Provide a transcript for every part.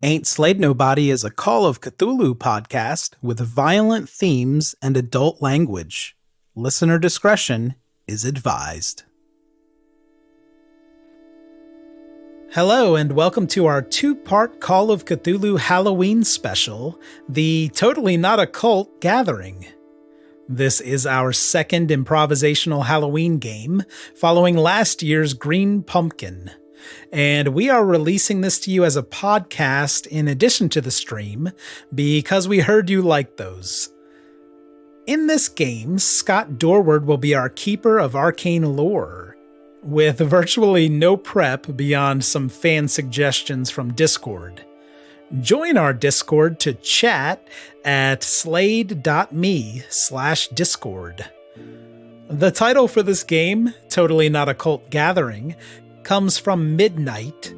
Ain't Slayed Nobody is a Call of Cthulhu podcast with violent themes and adult language. Listener discretion is advised. Hello and welcome to our two-part Call of Cthulhu Halloween special, the Totally Not a Cult Gathering. This is our second improvisational Halloween game, following last year's Green Pumpkin. And we are releasing this to you as a podcast in addition to the stream, because we heard you like those. In this game, Scott Dorward will be our Keeper of Arcane Lore, with virtually no prep beyond some fan suggestions from Discord. Join our Discord to chat at slade.me/discord. The title for this game, Totally Not a Cult Gathering, comes from Midnight,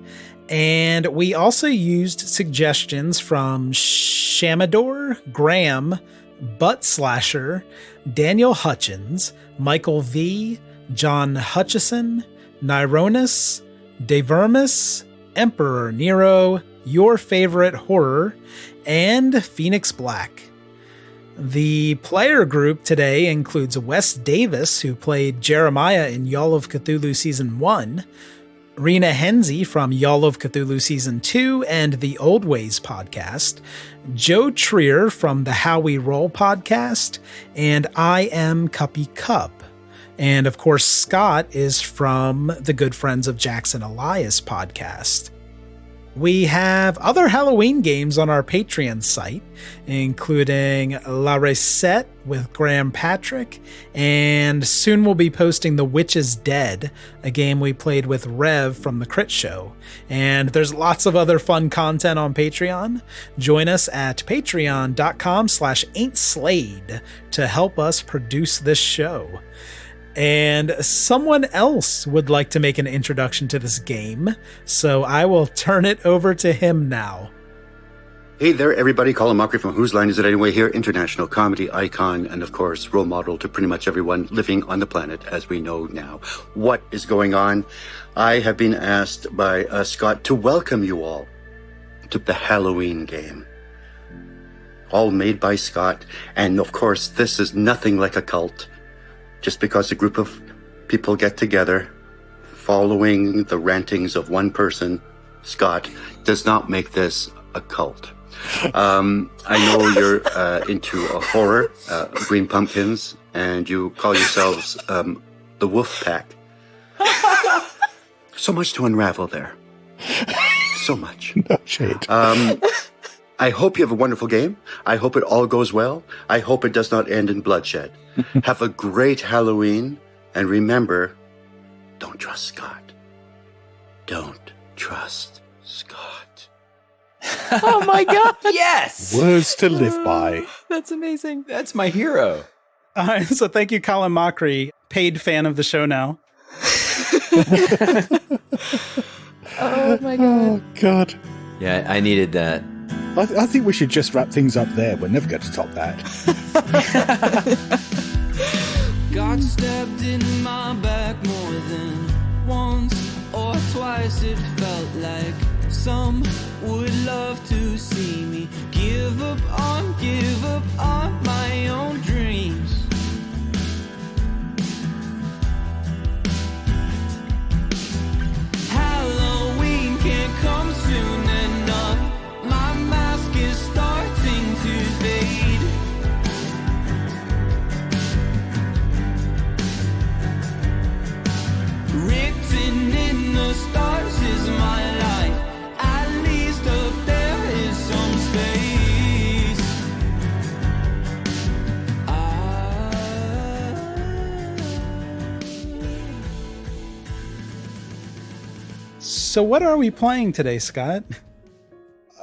and we also used suggestions from Shamador, Graham, Butt Slasher, Daniel Hutchins, Michael V, John Hutchison, Nyronis, Devermis, Emperor Nero, Your Favorite Horror, and Phoenix Black. The player group today includes Wes Davis, who played Jeremiah in Call of Cthulhu Season 1, Rina Haenze from Call of Cthulhu Season 2 and the Old Ways podcast, Joe Trier from the How We Roll podcast, and I am cuppycup. And of course, Scott is from the Good Friends of Jackson Elias podcast. We have other Halloween games on our Patreon site, including La Recette with Graham Patrick, and soon we'll be posting The Witch is Dead, a game we played with Rev from The Crit Show. And there's lots of other fun content on Patreon. Join us at patreon.com/ain'tslayed to help us produce this show. And someone else would like to make an introduction to this game, so I will turn it over to him now. Hey there, everybody. Colin Mockery from Whose Line Is It Anyway here, international comedy icon, and of course, role model to pretty much everyone living on the planet, as we know now. What is going on? I have been asked by Scott to welcome you all to the Halloween game. All made by Scott, and of course, this is nothing like a cult. Just because a group of people get together, following the rantings of one person, Scott, does not make this a cult. I know you're into a horror, Green Pumpkins, and you call yourselves the Wolf Pack. So much to unravel there. So much. No shade. I hope you have a wonderful game. I hope it all goes well. I hope it does not end in bloodshed. Have a great Halloween. And remember, don't trust Scott. Don't trust Scott. Oh my God. Yes. Words to live by. That's amazing. That's my hero. All right, so thank you, Colin Mockery, paid fan of the show now. Oh my God. Oh, God. Yeah, I needed that. I think we should just wrap things up there. We're never going to top that. God stabbed in my back more than once or twice. It felt like some would love to see me give up on my own dreams. Halloween can't come soon enough. My mask is starting to fade. Written in the stars is my life. At least up there is some space. So what are we playing today, Scott?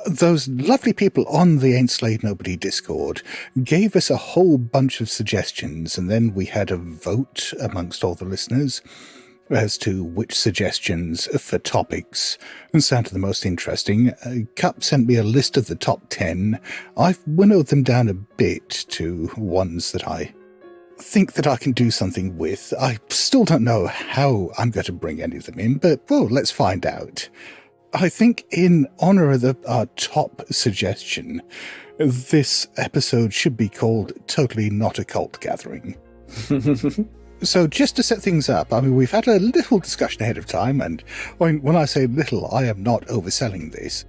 Those lovely people on the Ain't Slayed Nobody Discord gave us a whole bunch of suggestions, and then we had a vote amongst all the listeners as to which suggestions for topics sounded the most interesting. Cup sent me a list of the top 10. I've winnowed them down a bit to ones that I think that I can do something with. I still don't know how I'm going to bring any of them in, but, well, let's find out. I think in honor of our top suggestion, this episode should be called Totally Not a Cult Gathering. So just to set things up, I mean, we've had a little discussion ahead of time, and when I say little, I am not overselling this.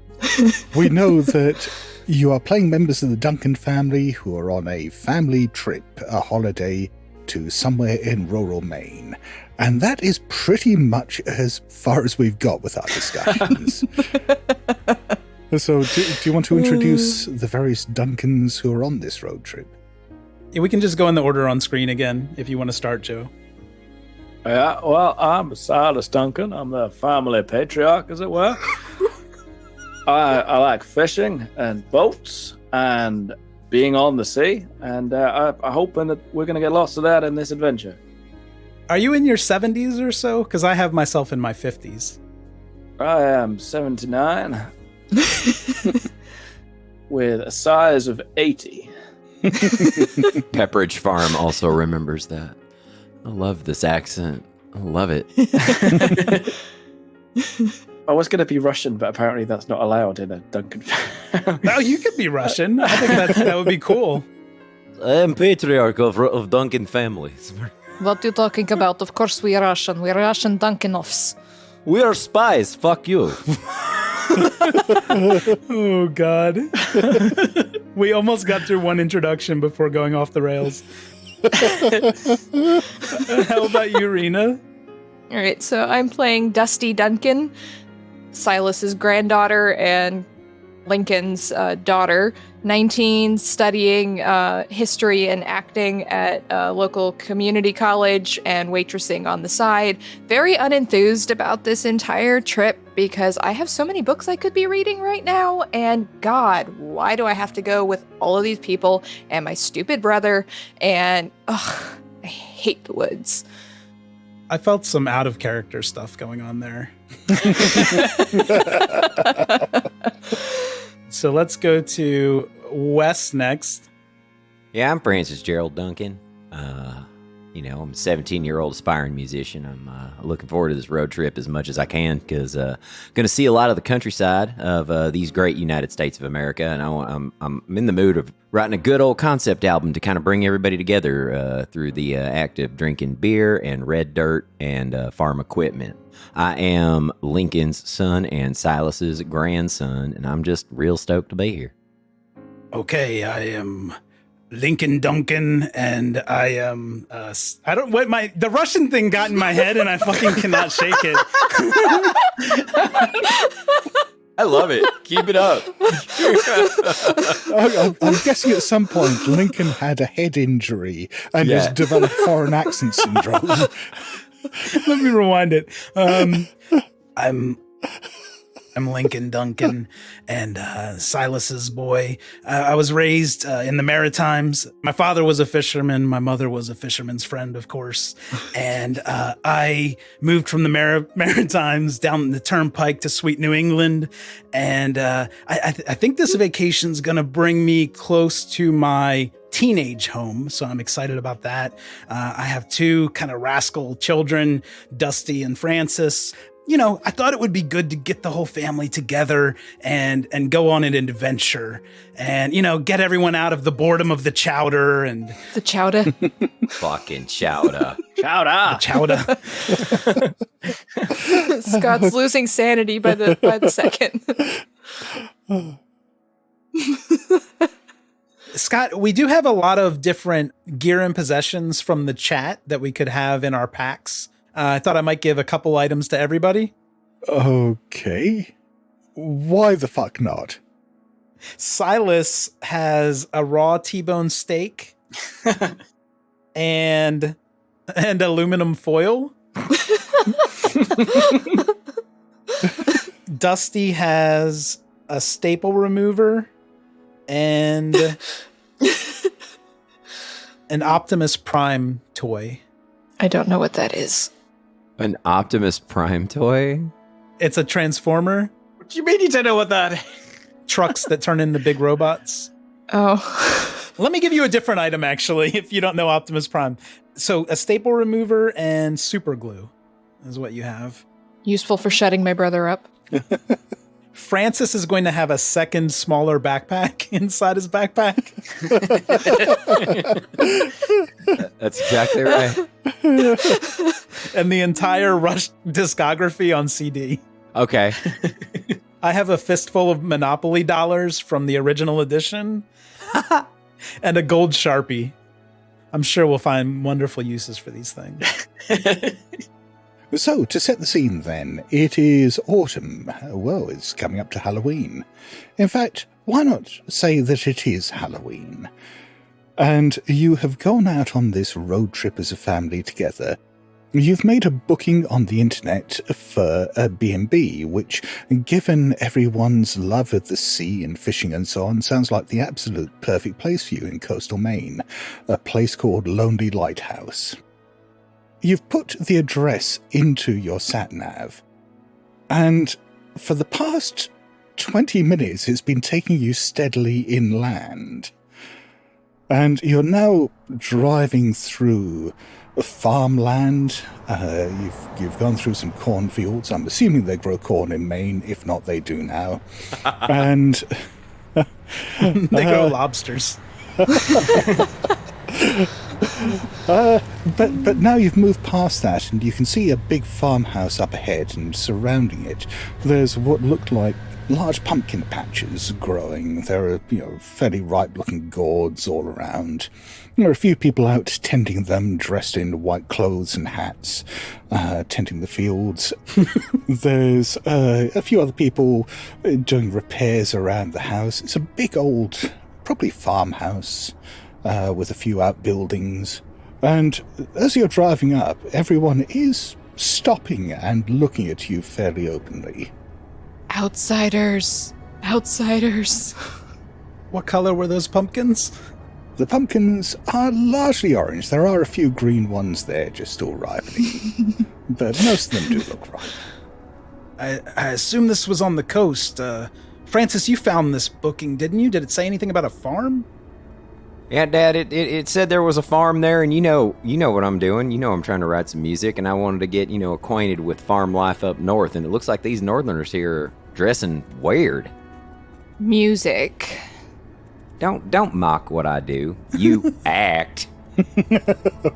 We know that you are playing members of the Duncan family who are on a family trip, a holiday to somewhere in rural Maine. And that is pretty much as far as we've got with our discussions. So do you want to introduce the various Duncans who are on this road trip? Yeah, we can just go in the order on screen again if you want to start, Joe. Yeah, well, I'm Silas Duncan. I'm the family patriarch, as it were. I like fishing and boats and being on the sea, and I'm hoping that we're going to get lots of that in this adventure. Are you in your 70s or so? Because I have myself in my 50s. I am 79 with a size of 80. Pepperidge Farm also remembers that. I love this accent. I love it. I was going to be Russian, but apparently that's not allowed in a Duncan family. No, you could be Russian. I think that would be cool. I am patriarch of Duncan families. What are you talking about? Of course we are Russian. We are Russian Duncanovs. We are spies. Fuck you. Oh, God. We almost got through one introduction before going off the rails. How about you, Rina? All right, so I'm playing Dusty Duncan, Silas's granddaughter and Lincoln's daughter, 19, studying history and acting at a local community college and waitressing on the side. Very unenthused about this entire trip because I have so many books I could be reading right now, and God, why do I have to go with all of these people and my stupid brother, and I hate the woods. I felt some out of character stuff going on there. So let's go to Wes next. Yeah, I'm Francis Gerald Duncan. I'm a 17-year-old aspiring musician. I'm looking forward to this road trip as much as I can because going to see a lot of the countryside of these great United States of America, and I'm in the mood of writing a good old concept album to kind of bring everybody together through the act of drinking beer and red dirt and farm equipment. I am Lincoln's son and Silas's grandson, and I'm just real stoked to be here. Okay, I am Lincoln Duncan, and I am the Russian thing got in my head, and I fucking cannot shake it. I love it. Keep it up. I'm guessing at some point Lincoln had a head injury and has developed foreign accent syndrome. Let me rewind it. I'm Lincoln Duncan and Silas's boy. I was raised in the Maritimes. My father was a fisherman. My mother was a fisherman's friend, of course. And I moved from the Maritimes down the turnpike to sweet New England. And I think this vacation's going to bring me close to my teenage home, so I'm excited about that. I have two kind of rascal children, Dusty and Francis. I thought it would be good to get the whole family together and go on an adventure and, get everyone out of the boredom of the chowder and... The chowder? Fucking chowder. Chowder! The chowder. Scott's losing sanity by the second. Scott, we do have a lot of different gear and possessions from the chat that we could have in our packs. I thought I might give a couple items to everybody. Okay. Why the fuck not? Silas has a raw T-bone steak and aluminum foil. Dusty has a staple remover and an Optimus Prime toy. I don't know what that is. An Optimus Prime toy? It's a transformer. What do you mean you don't know what that is? Trucks that turn into big robots. Oh. Let me give you a different item, actually, if you don't know Optimus Prime. So a staple remover and super glue is what you have. Useful for shutting my brother up. Francis is going to have a second smaller backpack inside his backpack. That's exactly right. And the entire Rush discography on CD. Okay. I have a fistful of Monopoly dollars from the original edition and a gold Sharpie. I'm sure we'll find wonderful uses for these things. So, to set the scene then, it is autumn. Well, it's coming up to Halloween. In fact, why not say that it is Halloween? And you have gone out on this road trip as a family together. You've made a booking on the internet for a B&B, which, given everyone's love of the sea and fishing and so on, sounds like the absolute perfect place for you in coastal Maine, a place called Lonely Lighthouse. You've put the address into your sat-nav, and for the past 20 minutes it's been taking you steadily inland. And you're now driving through farmland. You've gone through some cornfields. I'm assuming they grow corn in Maine. If not, they do now. And They grow lobsters. But now you've moved past that, and you can see a big farmhouse up ahead, and surrounding it, there's what looked like large pumpkin patches growing. There are, fairly ripe-looking gourds all around. There are a few people out tending them, dressed in white clothes and hats, tending the fields. There's a few other people doing repairs around the house. It's a big old, probably farmhouse, with a few outbuildings. And as you're driving up, everyone is stopping and looking at you fairly openly. Outsiders. Outsiders. What color were those pumpkins? The pumpkins are largely orange. There are a few green ones there just still ripening. But most of them do look ripe. I assume this was on the coast. Francis, you found this booking, didn't you? Did it say anything about a farm? Yeah, Dad, it said there was a farm there, and you know what I'm doing. You know I'm trying to write some music, and I wanted to get, acquainted with farm life up north, and it looks like these northerners here are dressing weird. Music. Don't mock what I do. You act.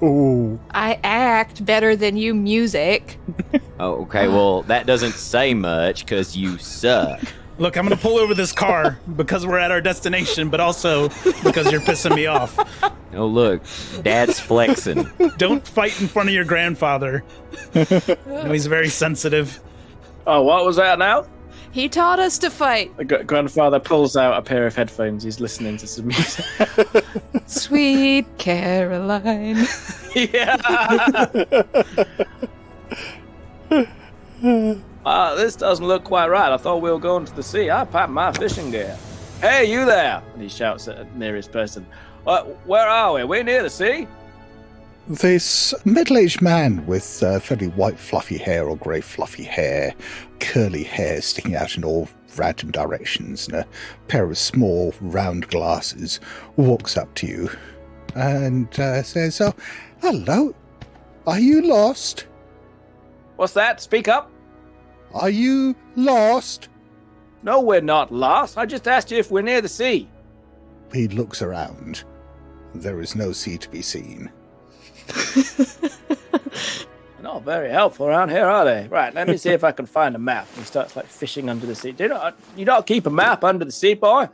Oh. I act better than you music. Oh, okay, well, that doesn't say much, because you suck. Look, I'm going to pull over this car because we're at our destination, but also because you're pissing me off. Oh, look, Dad's flexing. Don't fight in front of your grandfather. He's very sensitive. Oh, what was that now? He taught us to fight. The grandfather pulls out a pair of headphones. He's listening to some music. Sweet Caroline. Yeah. This doesn't look quite right. I thought we were going to the sea. I packed my fishing gear. Hey, you there! And he shouts at the nearest person. Where are we? We're near the sea? This middle-aged man with fairly white fluffy hair or grey fluffy hair, curly hair sticking out in all random directions, and a pair of small round glasses walks up to you and says, "Oh, hello. Are you lost? What's that? Speak up. Are you lost?" No, we're not lost. I just asked you if we're near the sea. He looks around. There is no sea to be seen. They're not very helpful around here, are they? Right, let me see if I can find a map. He starts fishing under the sea. Do you not keep a map under the sea, boy?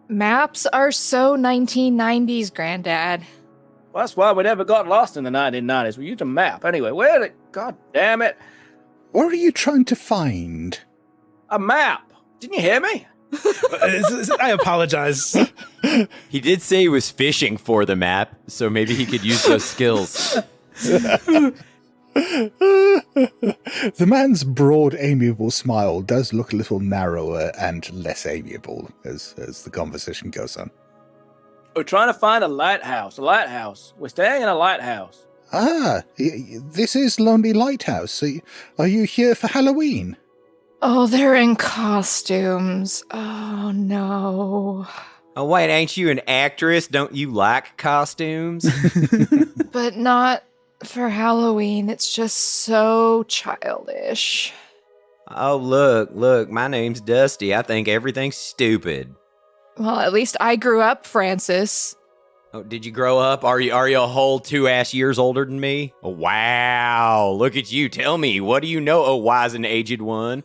Maps are so 1990s, Granddad. Well, that's why we never got lost in the 1990s. We used a map. Anyway, where did... God damn it. What are you trying to find? A map. Didn't you hear me? I apologize. He did say he was fishing for the map, so maybe he could use those skills. The man's broad, amiable smile does look a little narrower and less amiable as the conversation goes on. We're trying to find a lighthouse. A lighthouse. We're staying in a lighthouse. Ah, this is Lonely Lighthouse. Are you here for Halloween? Oh, they're in costumes. Oh, no. Oh, wait, ain't you an actress? Don't you like costumes? But not for Halloween. It's just so childish. Oh, look, my name's Dusty. I think everything's stupid. Well, at least I grew up, Francis. Oh, did you grow up? Are you a whole 2 years older than me? Oh, wow, look at you. Tell me, what do you know, oh wise and aged one?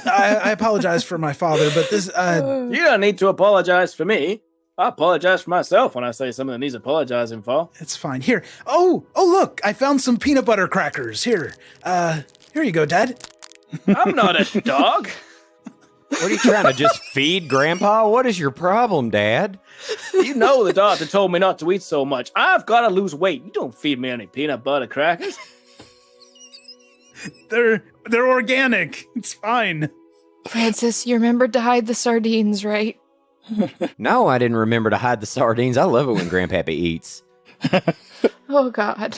I apologize for my father, but this... You don't need to apologize for me. I apologize for myself when I say something that needs apologizing for. It's fine. Here. Oh, look, I found some peanut butter crackers. Here. Here you go, Dad. I'm not a dog. What are you trying to just feed Grandpa? What is your problem, Dad? You know the doctor told me not to eat so much. I've got to lose weight. You don't feed me any peanut butter crackers. They're organic. It's fine. Francis, you remembered to hide the sardines, right? No, I didn't remember to hide the sardines. I love it when Grandpappy eats. Oh, God.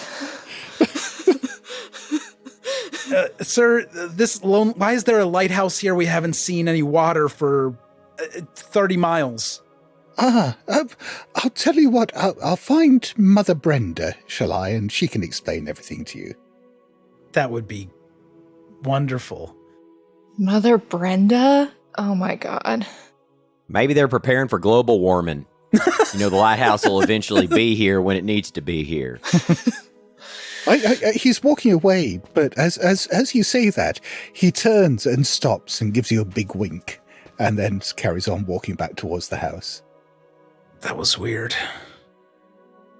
Sir, why is there a lighthouse here? We haven't seen any water for 30 miles. I'll tell you what, I'll find Mother Brenda, shall I? And she can explain everything to you. That would be wonderful. Mother Brenda? Oh, my God. Maybe they're preparing for global warming. The lighthouse will eventually be here when it needs to be here. He's walking away, but as you say that, he turns and stops and gives you a big wink, and then carries on walking back towards the house. That was weird.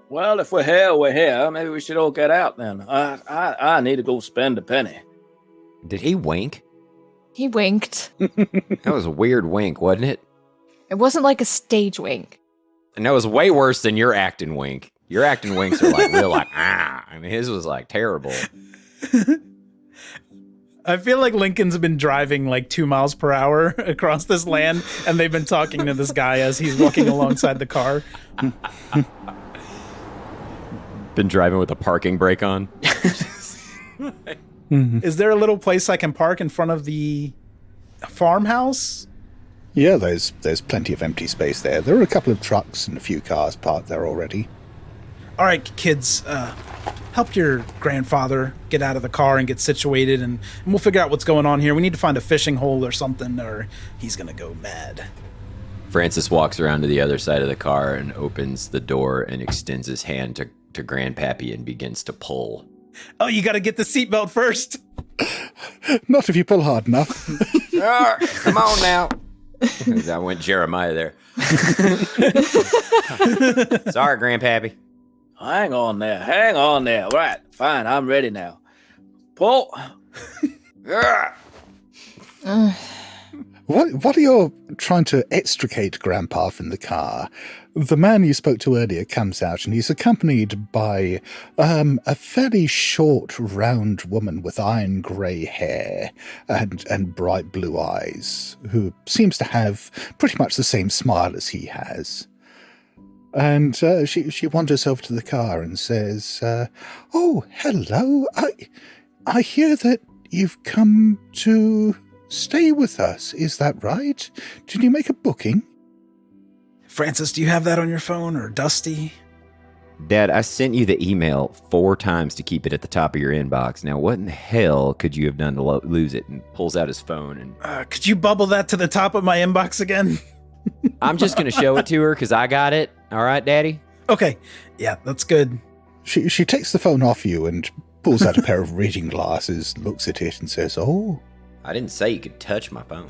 Well, if we're here, we're here. Maybe we should all get out then. I need to go spend a penny. Did he wink? He winked. That was a weird wink, wasn't it? It wasn't like a stage wink. And that was way worse than your acting wink. Your acting winks are like real, like, ah. I mean, his was like terrible. I feel like Lincoln's been driving like 2 miles per hour across this land, and they've been talking to this guy as he's walking alongside the car. Been driving with a parking brake on. Is there a little place I can park in front of the farmhouse? Yeah, there's plenty of empty space there. There are a couple of trucks and a few cars parked there already. All right, kids, help your grandfather get out of the car and get situated, and we'll figure out what's going on here. We need to find a fishing hole or something, or he's going to go mad. Francis walks around to the other side of the car and opens the door and extends his hand to Grandpappy and begins to pull. Oh, you got to get the seatbelt first. Not if you pull hard enough. Come on now. I went Jeremiah there. Sorry, Grandpappy. Hang on there. Right, fine, I'm ready now. Pull. While you're trying to extricate Grandpa from the car, the man you spoke to earlier comes out, and he's accompanied by a fairly short, round woman with iron grey hair and bright blue eyes, who seems to have pretty much the same smile as he has. And she wanders over to the car and says, "Oh, hello. I hear that you've come to stay with us. Is that right? Did you make a booking?" Francis, do you have that on your phone, or Dusty? Dad, I sent you the email 4 times to keep it at the top of your inbox. Now, what in the hell could you have done to lose it? And pulls out his phone. And could you bubble that to the top of my inbox again? I'm just going to show it to her because I got it. All right, Daddy? Okay. Yeah, that's good. She takes the phone off you and pulls out a pair of reading glasses, looks at it and says, "Oh." I didn't say you could touch my phone.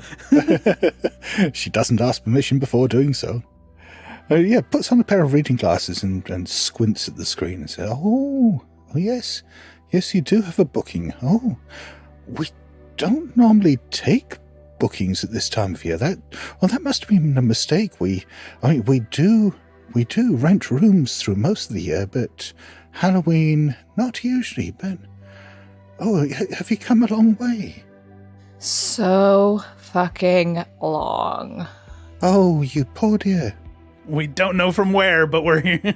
She doesn't ask permission before doing so. Puts on a pair of reading glasses and squints at the screen and says, oh, yes, you do have a booking. Oh, we don't normally take bookings at this time of year. That must have been a mistake. We do rent rooms through most of the year, but Halloween, not usually. But have you come a long way? So fucking long. Oh, you poor dear. We don't know from where, but we're here.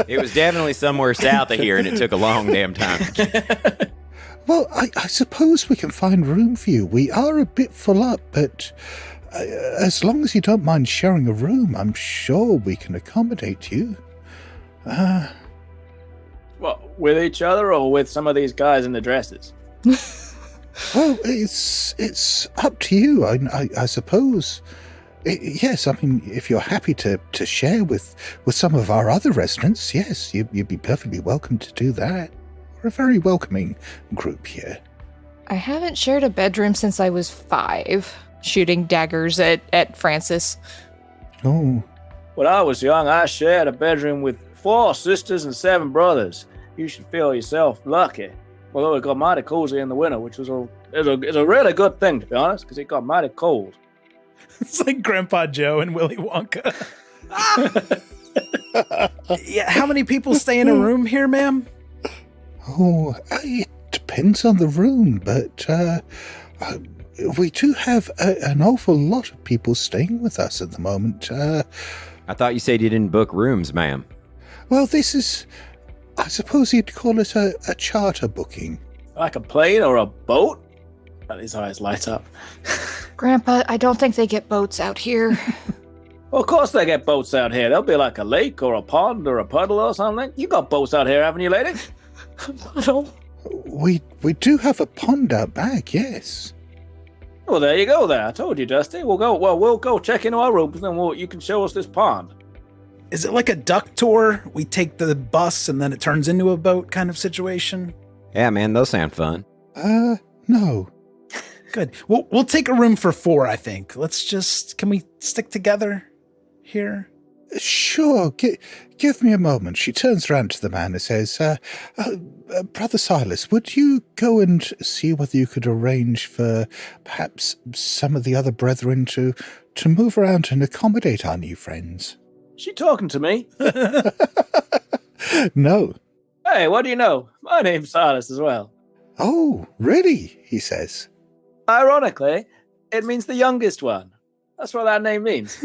It was definitely somewhere south of here, and it took a long damn time. Well, I suppose we can find room for you. We are a bit full up, but as long as you don't mind sharing a room, I'm sure we can accommodate you. Well, with each other or with some of these guys in the dresses? Well, it's up to you, I suppose. Yes, I mean, if you're happy to share with some of our other residents, yes, you'd be perfectly welcome to do that. We're a very welcoming group here. I haven't shared a bedroom since I was 5, shooting daggers at Francis. Oh, When I was young, I shared a bedroom with 4 sisters and 7 brothers. You should feel yourself lucky. Although it got mighty cozy in the winter, which was a really good thing, to be honest, because it got mighty cold. It's like Grandpa Joe and Willy Wonka. Yeah, how many people stay in a room here, ma'am? oh, it depends on the room, but we do have an awful lot of people staying with us at the moment. I thought you said you didn't book rooms, ma'am. Well, this is, I suppose you'd call it a charter booking. Like a plane or a boat? And his eyes light up. Grandpa, I don't think they get boats out here. Well, of course they get boats out here. There'll be like a lake or a pond or a puddle or something. You got boats out here, haven't you, lady? Puddle. We do have a pond out back, yes. Well, there you go there. I told you, Dusty. We'll go check into our rooms, and then you can show us this pond. Is it like a duck tour? We take the bus and then it turns into a boat kind of situation? Yeah, man, those sound fun. No. Good. We'll take a room for 4, I think. Can we stick together here? Sure, give me a moment. She turns around to the man and says, Brother Silas, would you go and see whether you could arrange for perhaps some of the other brethren to move around and accommodate our new friends? She talking to me? No. Hey, what do you know? My name's Silas as well. Oh, really? He says. Ironically, it means the youngest one. That's what that name means.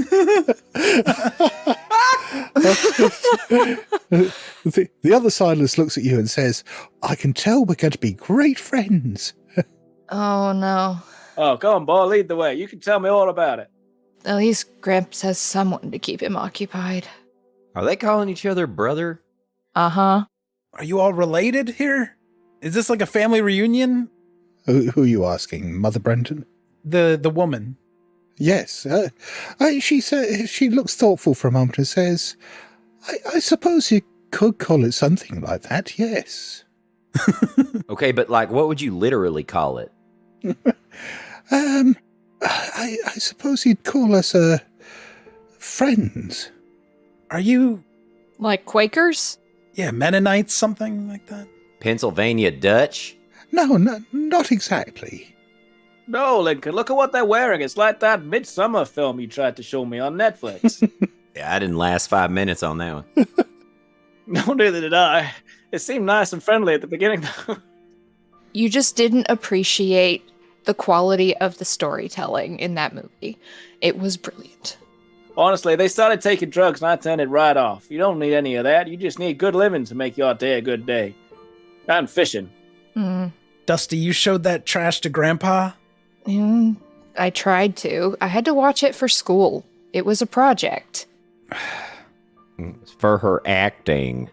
The other Silas looks at you and says, I can tell we're going to be great friends. Oh, no. Oh, go on, boy, lead the way. You can tell me all about it. At least Gramps has someone to keep him occupied. Are they calling each other brother? Uh-huh. Are you all related here? Is this like a family reunion? Who are you asking? Mother Brenton? The woman. Yes. She looks thoughtful for a moment and says, I suppose you could call it something like that, yes. Okay, but like, what would you literally call it? I suppose you'd call us, friends. Are you, Like Quakers? yeah, Mennonites, something like that? Pennsylvania Dutch? No, not exactly. No, Lincoln, look at what they're wearing. It's like that Midsummer film you tried to show me on Netflix. Yeah, I didn't last 5 minutes on that one. No, neither did I. It seemed nice and friendly at the beginning, though. You just didn't appreciate the quality of the storytelling in that movie. It was brilliant. Honestly, they started taking drugs and I turned it right off. You don't need any of that. You just need good living to make your day a good day. And fishing. Dusty, you showed that trash to Grandpa? I tried to. I had to watch it for school. It was a project. It's for her acting.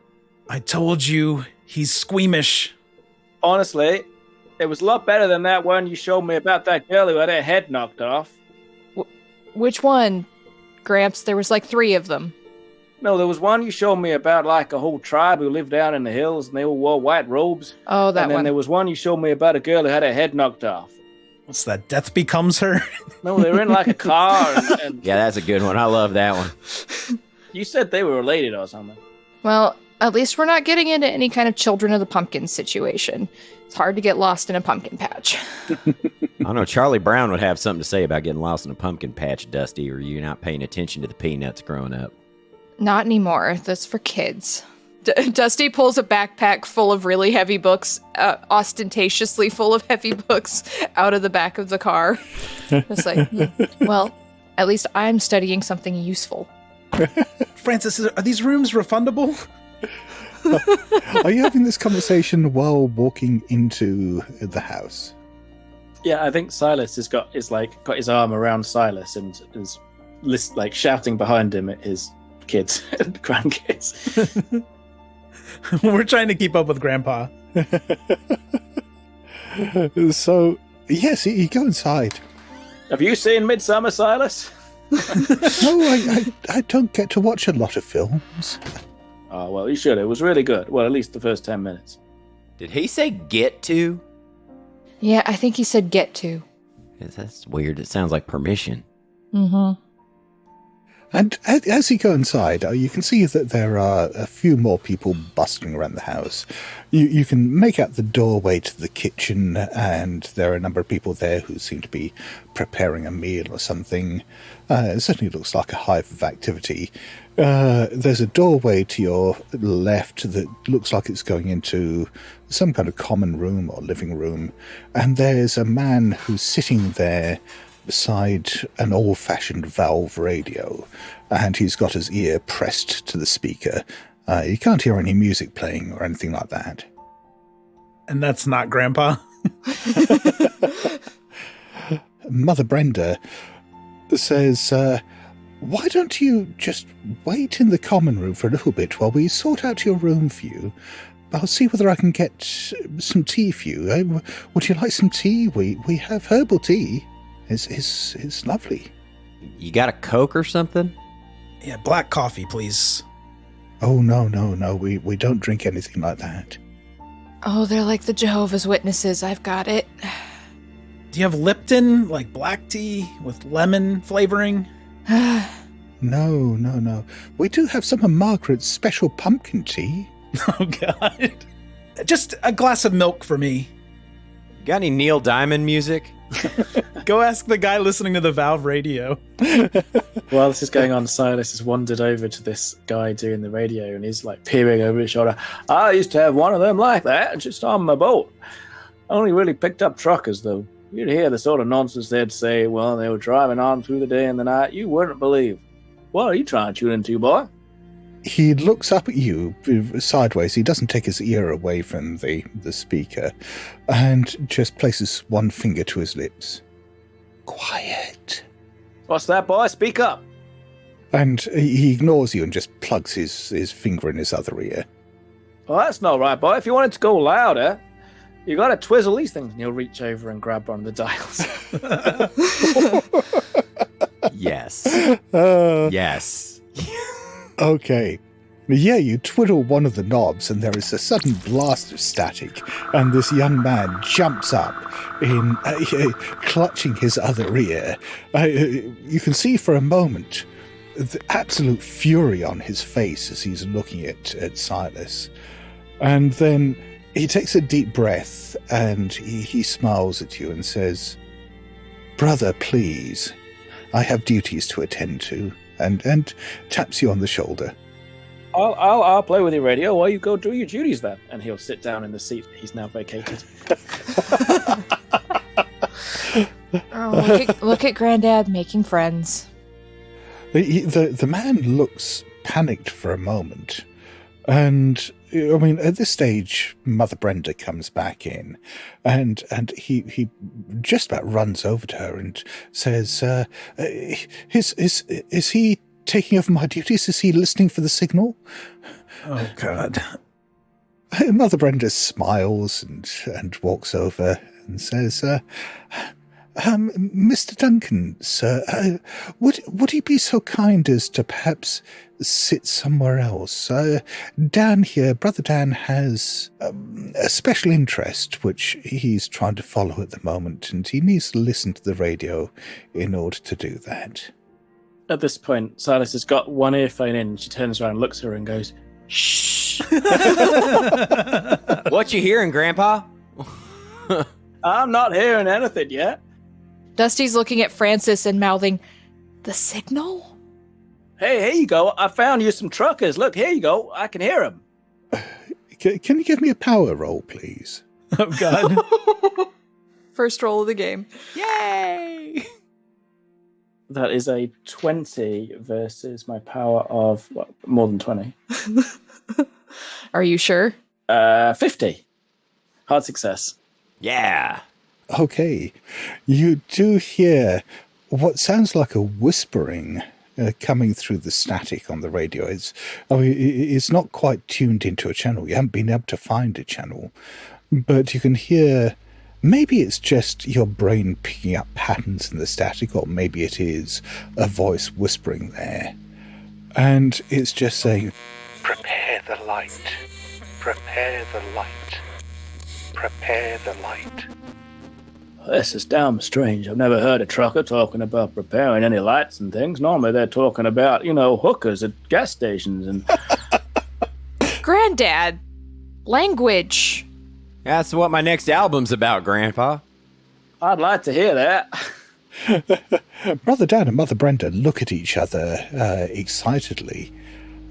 I told you, he's squeamish. Honestly, it was a lot better than that one you showed me about that girl who had her head knocked off. Which one, Gramps? There was like 3 of them. No, there was one you showed me about like a whole tribe who lived down in the hills and they all wore white robes. Oh, that And then one. there was one you showed me about a girl who had her head knocked off. What's that, Death Becomes Her? No, they were in like a car and Yeah, that's a good one. I love that one. you said they were related or something. Well, at least we're not getting into any kind of Children of the Pumpkin situation. It's hard to get lost in a pumpkin patch. I don't know. Charlie Brown would have something to say about getting lost in a pumpkin patch, Dusty, or you not paying attention to the peanuts growing up. Not anymore. That's for kids. Dusty pulls a backpack full of really heavy books, ostentatiously full of heavy books, out of the back of the car. It's like, well, at least I'm studying something useful. Francis, are these rooms refundable? Are you having this conversation while walking into the house? Yeah, I think Silas has got his arm around Silas and is like shouting behind him at his kids and grandkids. We're trying to keep up with Grandpa. So Yes, you go inside. Have you seen Midsummer, Silas? No, I don't get to watch a lot of films. Oh, well, you should. It was really good. Well, at least the first 10 minutes. Did he say get to? Yeah, I think he said get to. That's weird. It sounds like permission. Mm-hmm. And as you go inside, you can see that there are a few more people bustling around the house. You can make out the doorway to the kitchen, and there are a number of people there who seem to be preparing a meal or something. It certainly looks like a hive of activity. There's a doorway to your left that looks like it's going into some kind of common room or living room, and there's a man who's sitting there beside an old-fashioned valve radio, and he's got his ear pressed to the speaker. You can't hear any music playing or anything like that. And that's not Grandpa? Mother Brenda says, why don't you just wait in the common room for a little bit while we sort out your room for you? I'll see whether I can get some tea for you. Would you like some tea? We have herbal tea. It's lovely. You got a Coke or something? Yeah, black coffee, please. Oh, no. We don't drink anything like that. Oh, they're like the Jehovah's Witnesses. I've got it. Do you have Lipton, like black tea with lemon flavoring? No. We do have some of Margaret's special pumpkin tea. Oh, God. Just a glass of milk for me. Got any Neil Diamond music? Go ask the guy listening to the Valve radio. While this is going on, Silas has wandered over to this guy doing the radio, and he's like peering over his shoulder. I used to have one of them like that, just on my boat. I only really picked up truckers, though. You'd hear the sort of nonsense they'd say, well, they were driving on through the day and the night. You wouldn't believe. What are you trying to tune into, boy? He looks up at you sideways. He doesn't take his ear away from the speaker and just places one finger to his lips. Quiet. What's that, boy? Speak up. And he ignores you and just plugs his finger in his other ear. Well, that's not right, boy. If you wanted to go louder, you got to twizzle these things, and he'll reach over and grab one of the dials. Yes. Yes. Okay. Yeah, you twiddle one of the knobs and there is a sudden blast of static, and this young man jumps up in clutching his other ear. You can see for a moment the absolute fury on his face as he's looking at Silas. And then he takes a deep breath and he smiles at you and says, "Brother, please, I have duties to attend to," and taps you on the shoulder. I'll play with your radio while you go do your duties then. And he'll sit down in the seat he's now vacated. Oh, look at Granddad making friends. The man looks panicked for a moment. And, I mean, at this stage, Mother Brenda comes back in. And he just about runs over to her and says, is he taking over my duties? Is he listening for the signal? Oh, God. Mother Brenda smiles and walks over and says, Mr. Duncan, sir, would he be so kind as to perhaps sit somewhere else? Dan here, Brother Dan, has a special interest which he's trying to follow at the moment, and he needs to listen to the radio in order to do that. At this point, Silas has got one earphone in, and she turns around, looks at her, and goes, "Shh." What you hearing, Grandpa? I'm not hearing anything yet. Dusty's looking at Francis and mouthing, "The signal?" Hey, here you go. I found you some truckers. Look, here you go. I can hear them. Can you give me a power roll, please? Oh, God. First roll of the game. Yay! That is a 20 versus my power of more than 20. Are you sure? 50. Hard success. Yeah. Okay. You do hear what sounds like a whispering coming through the static on the radio. It's not quite tuned into a channel. You haven't been able to find a channel. But you can hear Maybe it's just your brain picking up patterns in the static, or maybe it is a voice whispering there. And it's just saying, prepare the light, prepare the light, prepare the light. This is damn strange. I've never heard a trucker talking about preparing any lights and things. Normally they're talking about, hookers at gas stations and... Granddad, language. That's what my next album's about, Grandpa. I'd like to hear that. Brother Dan and Mother Brenda look at each other excitedly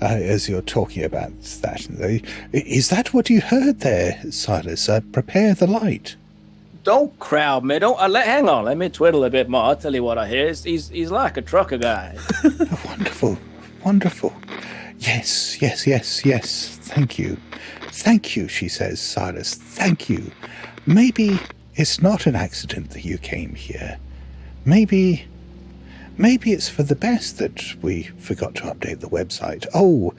as you're talking about that. Is that what you heard there, Silas? Prepare the light. Don't crowd me. Hang on. Let me twiddle a bit more. I'll tell you what I hear. He's like a trucker guy. Wonderful, wonderful. Yes. Thank you, she says, Silas. Thank you. Maybe it's not an accident that you came here. Maybe it's for the best that we forgot to update the website. Oh,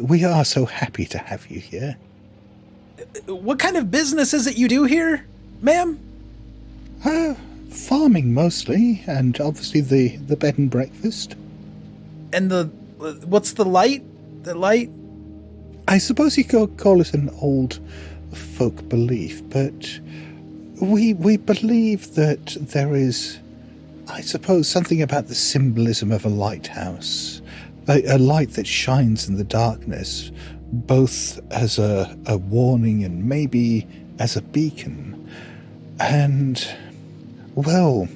we are so happy to have you here. What kind of business is it you do here, ma'am? Farming mostly, and obviously the bed and breakfast. And what's the light? The light? I suppose you could call it an old folk belief, but we believe that there is, I suppose, something about the symbolism of a lighthouse, a light that shines in the darkness, both as a warning and maybe as a beacon. And, well,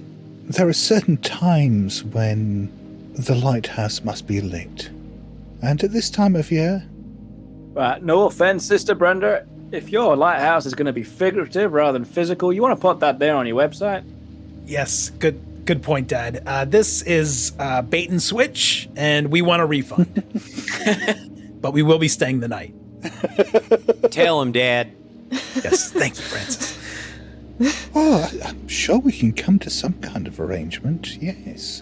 there are certain times when the lighthouse must be lit. And at this time of year... Right, no offense, Sister Brenda. If your lighthouse is going to be figurative rather than physical, you want to put that there on your website? Yes, good point, Dad. This is bait and switch, and we want a refund. But we will be staying the night. Tell him, Dad. Yes, thank you, Francis. Well, I'm sure we can come to some kind of arrangement, yes.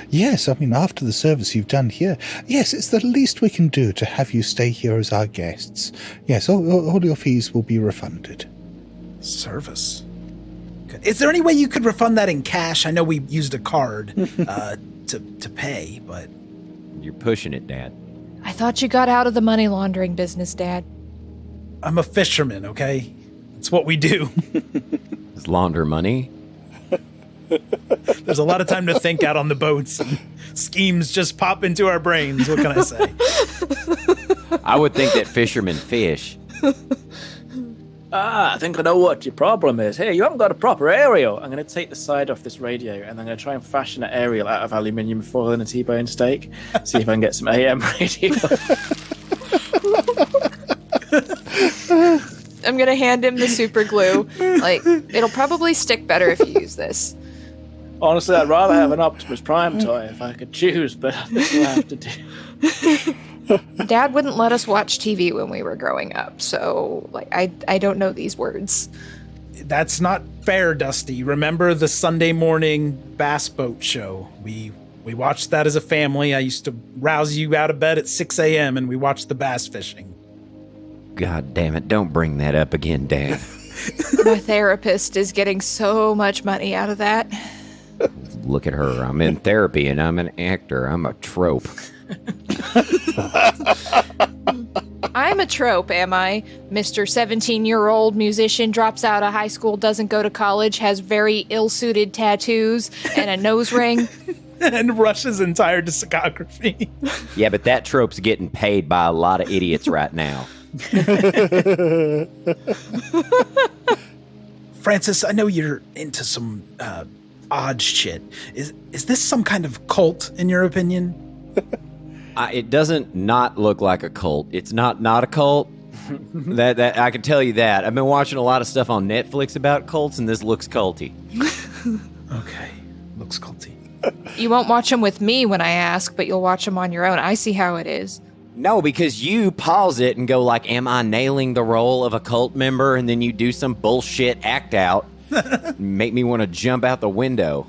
Yes, I mean, after the service you've done here, yes, it's the least we can do to have you stay here as our guests. Yes, all your fees will be refunded. Service? Good. Is there any way you could refund that in cash? I know we used a card to pay, but... You're pushing it, Dad. I thought you got out of the money laundering business, Dad. I'm a fisherman, okay? It's what we do. Is launder money? There's a lot of time to think out on the boats, and schemes just pop into our brains. What can I say? I would think that fishermen fish. I think I know what your problem is. Hey, you haven't got a proper aerial. I'm going to take the side off this radio, and I'm going to try and fashion an aerial out of aluminium foil and a T-bone steak. See if I can get some AM radio. I'm going to hand him the super glue. It'll probably stick better if you use this. Honestly, I'd rather have an Optimus Prime toy if I could choose, but that's what I have to do. Dad wouldn't let us watch TV when we were growing up, so I don't know these words. That's not fair, Dusty. Remember the Sunday morning bass boat show? We watched that as a family. I used to rouse you out of bed at 6 a.m. and we watched the bass fishing. God damn it, don't bring that up again, Dad. My therapist is getting so much money out of that. Look at her. I'm in therapy and I'm an actor. I'm a trope. I'm a trope, am I? Mr. 17-year-old musician drops out of high school, doesn't go to college, has very ill-suited tattoos and a nose ring. And Rush's entire discography. Yeah, but that trope's getting paid by a lot of idiots right now. Francis, I know you're into some odd shit. Is this some kind of cult, in your opinion? It doesn't not look like a cult. It's not a cult. that I can tell you that. I've been watching a lot of stuff on Netflix about cults, and this looks culty. Okay, looks culty. You won't watch them with me when I ask, but you'll watch them on your own. I see how it is. No, because you pause it and go like, am I nailing the role of a cult member? And then you do some bullshit act out. Make me want to jump out the window.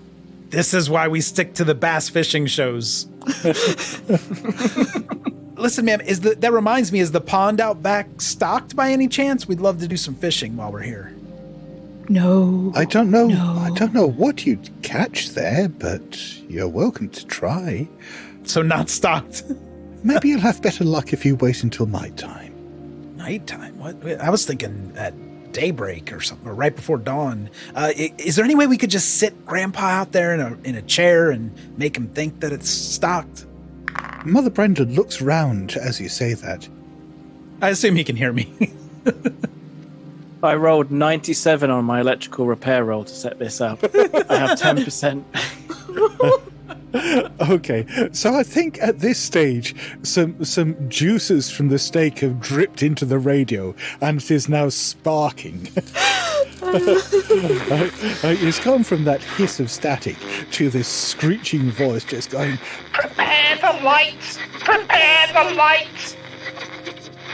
This is why we stick to the bass fishing shows. Listen, ma'am, that reminds me, is the pond out back stocked by any chance? We'd love to do some fishing while we're here. No. I don't know. No. I don't know what you'd catch there, but you're welcome to try. So not stocked. Maybe you'll have better luck if you wait until nighttime. Nighttime? What? I was thinking at daybreak or something, or right before dawn. Is there any way we could just sit Grandpa out there in a chair and make him think that it's stocked? Mother Brenda looks round as you say that. I assume he can hear me. I rolled 97 on my electrical repair roll to set this up. I have 10%. Okay, so I think at this stage, some juices from the steak have dripped into the radio, and it is now sparking. It's gone from that hiss of static to this screeching voice just going, "Prepare the lights! Prepare the lights!"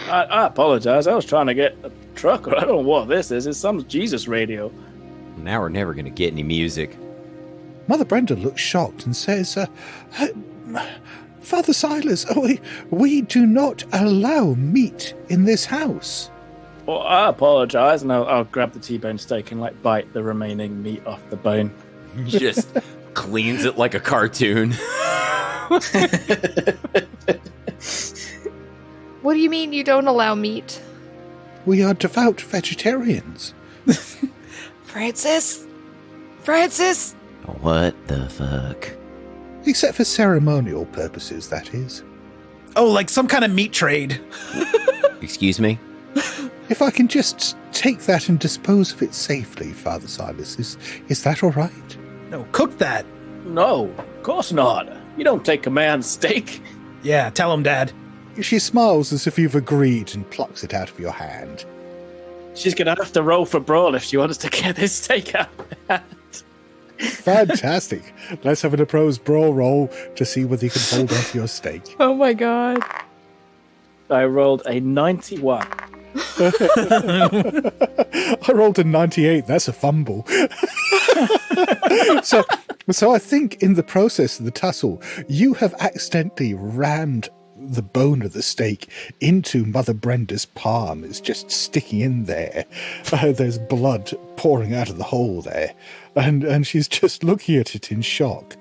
I apologize. I was trying to get a truck. I don't know what this is. It's some Jesus radio. Now we're never going to get any music. Mother Brenda looks shocked and says, Father Silas, we do not allow meat in this house. Well, I apologize, and I'll grab the T-bone steak and bite the remaining meat off the bone. He just cleans it like a cartoon. What do you mean you don't allow meat? We are devout vegetarians. Francis? What the fuck? Except for ceremonial purposes, that is. Oh, like some kind of meat trade. Excuse me? If I can just take that and dispose of it safely, Father Silas, is that all right? No, cook that. No, of course not. You don't take a man's steak. Yeah, tell him, Dad. She smiles as if you've agreed and plucks it out of your hand. She's going to have to roll for brawl if she wants to get this steak out of her hand. Fantastic. Let's have an opposed brawl roll to see whether you can hold on to your steak. Oh my god. I rolled a 91. I rolled a 98. That's a fumble. So I think in the process of the tussle, you have accidentally rammed the bone of the steak into Mother Brenda's palm. It's just sticking in there. There's blood pouring out of the hole there. And she's just looking at it in shock,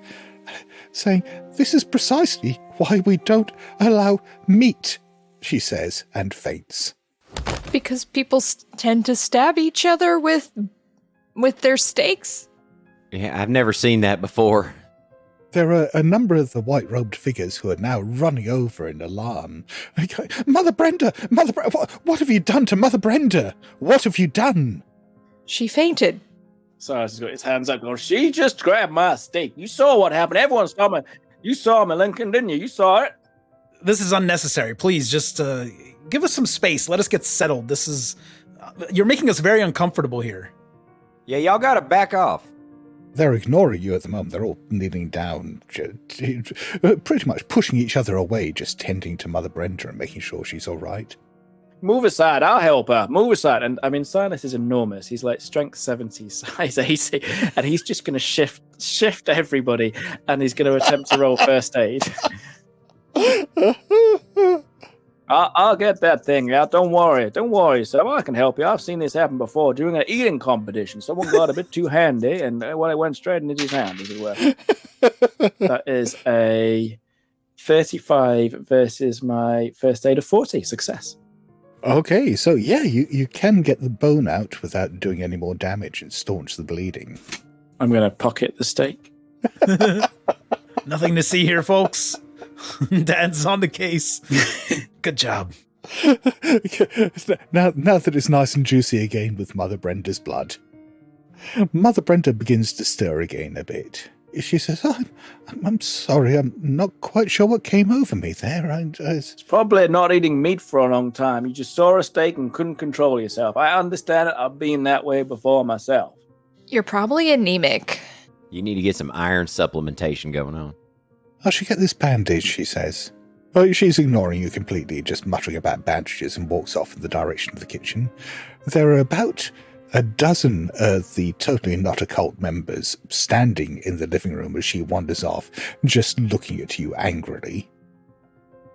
saying, "This is precisely why we don't allow meat," she says, and faints. Because people tend to stab each other with their steaks? Yeah, I've never seen that before. There are a number of the white-robed figures who are now running over in alarm. Mother Brenda! What have you done to Mother Brenda? What have you done? She fainted. Silas has got his hands up going, she just grabbed my steak. You saw what happened. Everyone saw me. You saw me, Lincoln, didn't you? You saw it. This is unnecessary. Please, just give us some space. Let us get settled. This is... you're making us very uncomfortable here. Yeah, y'all gotta back off. They're ignoring you at the moment. They're all kneeling down, pretty much pushing each other away, just tending to Mother Brenda and making sure she's all right. Move aside. I'll help her. Move aside. And I mean, Silas is enormous. He's like strength 70, size 80. And he's just going to shift everybody. And he's going to attempt to roll first aid. I'll get that thing out. Don't worry. So I can help you. I've seen this happen before during an eating competition. Someone got a bit too handy, and it went straight into his hand, as it were. That is a 35 versus my first aid of 40. Success. Okay, so yeah, you can get the bone out without doing any more damage and staunch the bleeding. I'm going to pocket the steak. Nothing to see here, folks. Dad's on the case. Good job. Now that it's nice and juicy again with Mother Brenda's blood, Mother Brenda begins to stir again a bit. She says, I'm sorry, I'm not quite sure what came over me there. It's probably not eating meat for a long time. You just saw a steak and couldn't control yourself. I understand it. I've been that way before myself. You're probably anemic. You need to get some iron supplementation going on. I should get this bandage, she says. Oh, she's ignoring you completely, just muttering about bandages, and walks off in the direction of the kitchen. There are about a dozen of the totally not occult members standing in the living room as she wanders off, just looking at you angrily.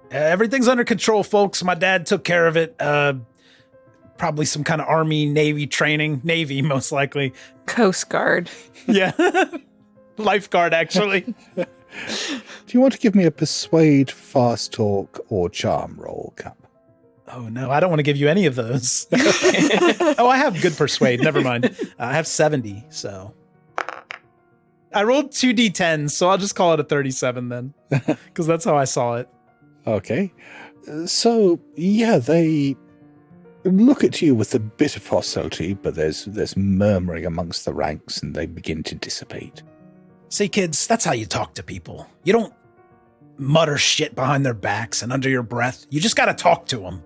Everything's under control, folks. My dad took care of it. probably some kind of Army, Navy training. Navy, most likely. Coast Guard. Yeah. Lifeguard, actually. Do you want to give me a persuade, fast talk, or charm roll, Cup? Oh, no, I don't want to give you any of those. Oh, I have good persuade. Never mind. I have 70, so. I rolled 2d10s, so I'll just call it a 37 then, because that's how I saw it. Okay. So, yeah, they look at you with a bit of hostility, but there's murmuring amongst the ranks, and they begin to dissipate. See, kids, that's how you talk to people. You don't mutter shit behind their backs and under your breath. You just got to talk to them.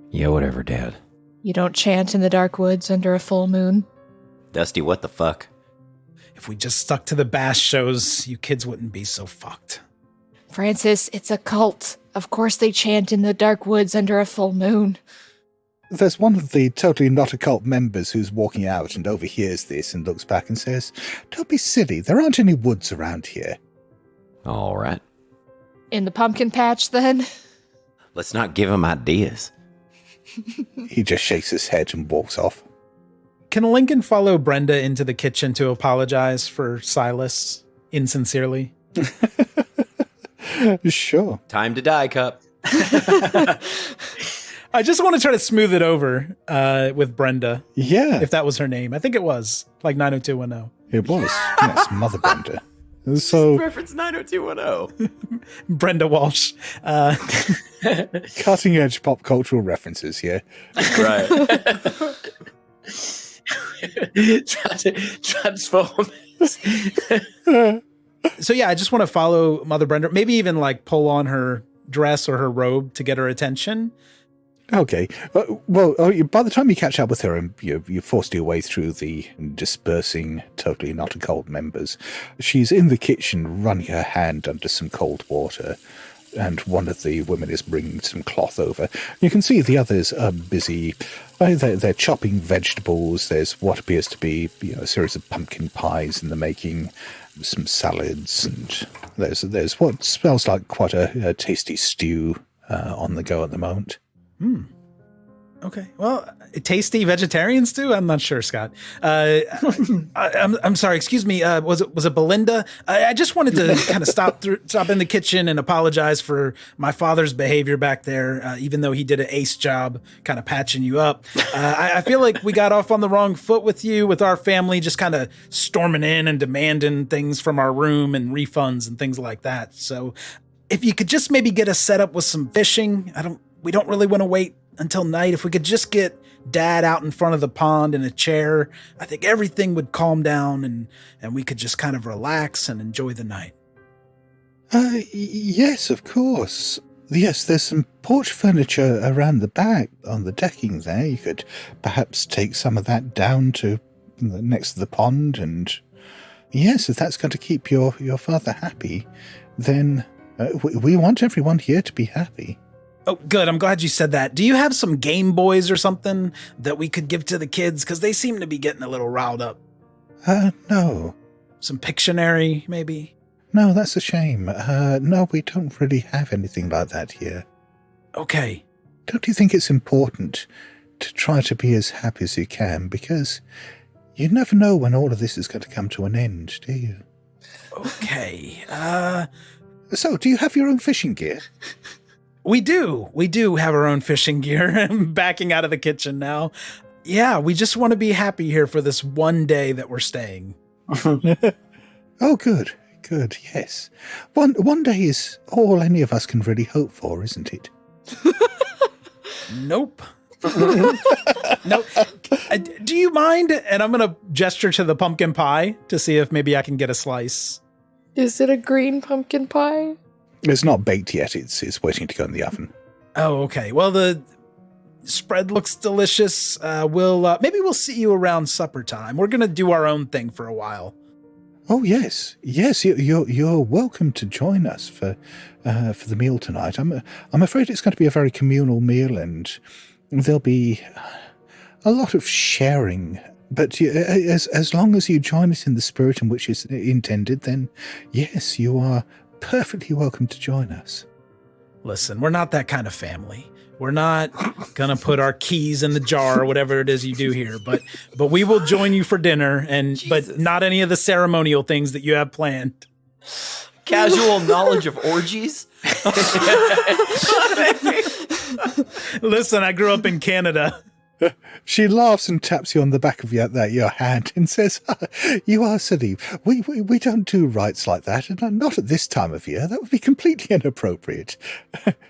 Yeah, whatever, Dad. You don't chant in the dark woods under a full moon. Dusty, what the fuck? If we just stuck to the bass shows, you kids wouldn't be so fucked. Francis, it's a cult. Of course they chant in the dark woods under a full moon. There's one of the totally not occult members who's walking out and overhears this and looks back and says, "Don't be silly, there aren't any woods around here." All right. In the pumpkin patch, then? Let's not give him ideas. He just shakes his head and walks off. Can Lincoln follow Brenda into the kitchen to apologize for Silas insincerely? Sure. Time to die, Cup. I just want to try to smooth it over with Brenda, Yeah, if that was her name. I think it was, like 90210. it was. Yes, Mother Brenda. So, Reference 90210. Brenda Walsh. cutting edge pop cultural references here. Right. Transform. So yeah, I just want to follow Mother Brenda, maybe even like pull on her dress or her robe to get her attention. Okay. By the time you catch up with her and you forced your way through the dispersing, totally not occult members, she's in the kitchen running her hand under some cold water, and one of the women is bringing some cloth over. You can see the others are busy. They're chopping vegetables. There's what appears to be a series of pumpkin pies in the making, some salads, and there's what smells like quite a tasty stew on the go at the moment. Okay. Well, tasty vegetarian stew? I'm not sure, Scott. I'm sorry. Excuse me. Was it Belinda? I just wanted to kind of stop in the kitchen and apologize for my father's behavior back there, even though he did an ace job kind of patching you up. I feel like we got off on the wrong foot with you, with our family just kind of storming in and demanding things from our room and refunds and things like that. So if you could just maybe get us set up with some fishing, we don't really want to wait until night. If we could just get Dad out in front of the pond in a chair, I think everything would calm down and we could just kind of relax and enjoy the night. Yes, of course. Yes, there's some porch furniture around the back on the decking there. You could perhaps take some of that down to next to the pond, and yes, if that's going to keep your father happy, then we want everyone here to be happy. Oh, good. I'm glad you said that. Do you have some Game Boys or something that we could give to the kids? Because they seem to be getting a little riled up. No. Some Pictionary, maybe? No, that's a shame. No, we don't really have anything like that here. Okay. Don't you think it's important to try to be as happy as you can? Because you never know when all of this is going to come to an end, do you? Okay. So, do you have your own fishing gear? We do. We do have our own fishing gear. I'm backing out of the kitchen now. Yeah, we just want to be happy here for this one day that we're staying. Oh, good. Good, yes. One day is all any of us can really hope for, isn't it? Nope. Nope. Do you mind? And I'm going to gesture to the pumpkin pie to see if maybe I can get a slice. Is it a green pumpkin pie? It's not baked yet. It's waiting to go in the oven. Oh, okay. Well, the spread looks delicious. Maybe we'll see you around supper time. We're going to do our own thing for a while. Oh, yes. Yes, you're welcome to join us for the meal tonight. I'm afraid it's going to be a very communal meal, and there'll be a lot of sharing. But as long as you join us in the spirit in which it's intended, then yes, you are perfectly welcome to join us. Listen, we're not that kind of family. We're not gonna put our keys in the jar or whatever it is you do here, but we will join you for dinner, but not any of the ceremonial things that you have planned. Casual knowledge of orgies? Listen, I grew up in Canada. She laughs and taps you on the back of your hand and says, "You are silly. We don't do rites like that, and not at this time of year. That would be completely inappropriate."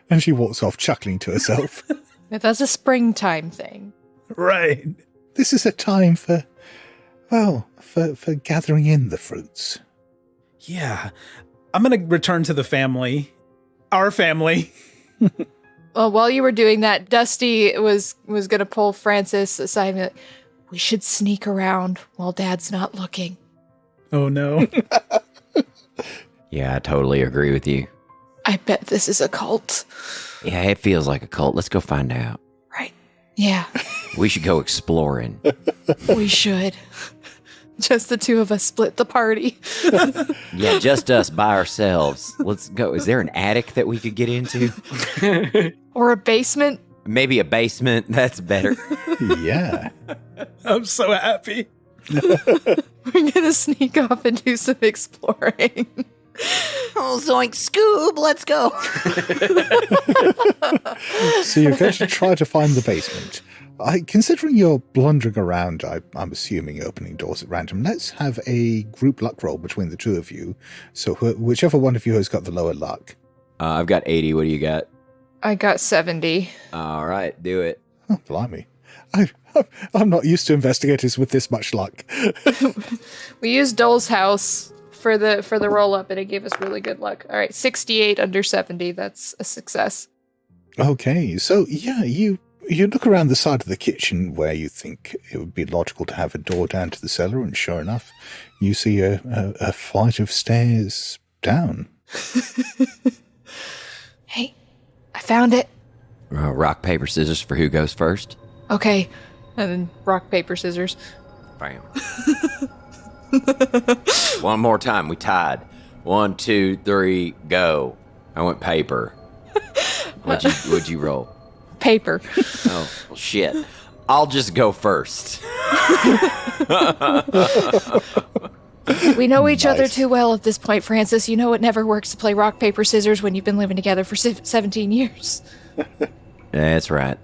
And she walks off, chuckling to herself. That's a springtime thing. Right. This is a time for gathering in the fruits. Yeah. I'm going to return to the family. Our family. Well, while you were doing that, Dusty was going to pull Francis aside and be like, we should sneak around while Dad's not looking. Oh, no. Yeah, I totally agree with you. I bet this is a cult. Yeah, it feels like a cult. Let's go find out. Right. Yeah, We should go exploring. we should. Just the two of us split the party. Yeah, just us by ourselves. Let's go. Is there an attic that we could get into? Or a basement. Maybe a basement. That's better. Yeah. I'm so happy. We're going to sneak off and do some exploring. Oh, zoink, Scoob, let's go. So you're going to try to find the basement. Considering you're blundering around, I'm assuming opening doors at random, let's have a group luck roll between the two of you. So whichever one of you has got the lower luck. I've got 80. What do you got? I got 70. All right, do it. Oh, blimey. I'm not used to investigators with this much luck. We used Dole's house for the roll up, and it gave us really good luck. All right, 68 under 70. That's a success. Okay, so yeah, you look around the side of the kitchen where you think it would be logical to have a door down to the cellar, and sure enough, you see a flight of stairs down. Hey, I found it. Rock, paper, scissors for who goes first. Okay, and then rock, paper, scissors. Bam. One more time. We tied. 1, 2, 3, go. I went paper. What'd you roll? Paper. Oh, well, shit. I'll just go first. We know each other Nice. too well at this point, Francis. You know it never works to play rock, paper, scissors when you've been living together for 17 years. That's right.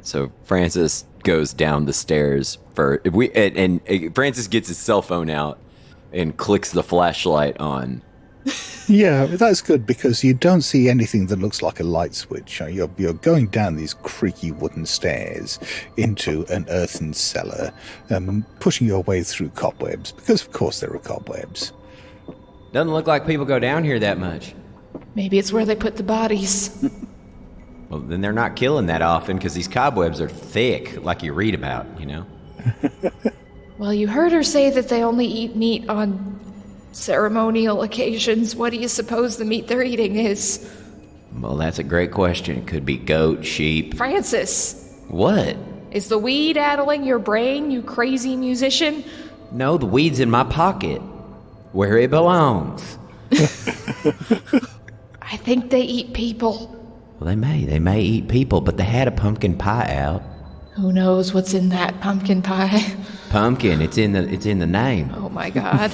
So Francis goes down the stairs and Francis gets his cell phone out and clicks the flashlight on. Yeah, that's good because you don't see anything that looks like a light switch. You're going down these creaky wooden stairs into an earthen cellar, pushing your way through cobwebs, because of course there are cobwebs. Doesn't look like people go down here that much. Maybe it's where they put the bodies. Well, then they're not killing that often because these cobwebs are thick, like you read about, you know? Well, you heard her say that they only eat meat on ceremonial occasions. What do you suppose the meat they're eating is? Well, that's a great question. It could be goat, sheep. Francis, What? is the weed addling your brain, you crazy musician? No, the weed's in my pocket, where it belongs. I think they eat people. Well, they may eat people, but they had a pumpkin pie out. Who knows what's in that pumpkin pie? Pumpkin, it's in the name. Oh my god.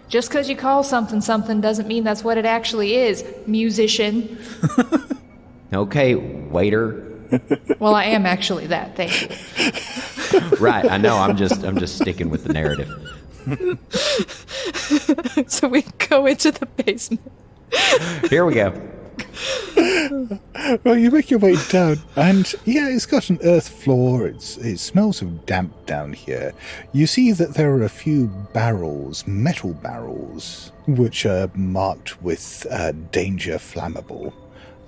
Just because you call something doesn't mean that's what it actually is, musician. Okay, waiter. Well, I am actually that, thank you. Right, I know. I'm just sticking with the narrative. So we go into the basement. Here we go. Well, you make your way down, and yeah, it's got an earth floor. It smells of damp down here. You see that there are a few barrels, metal barrels, which are marked with danger flammable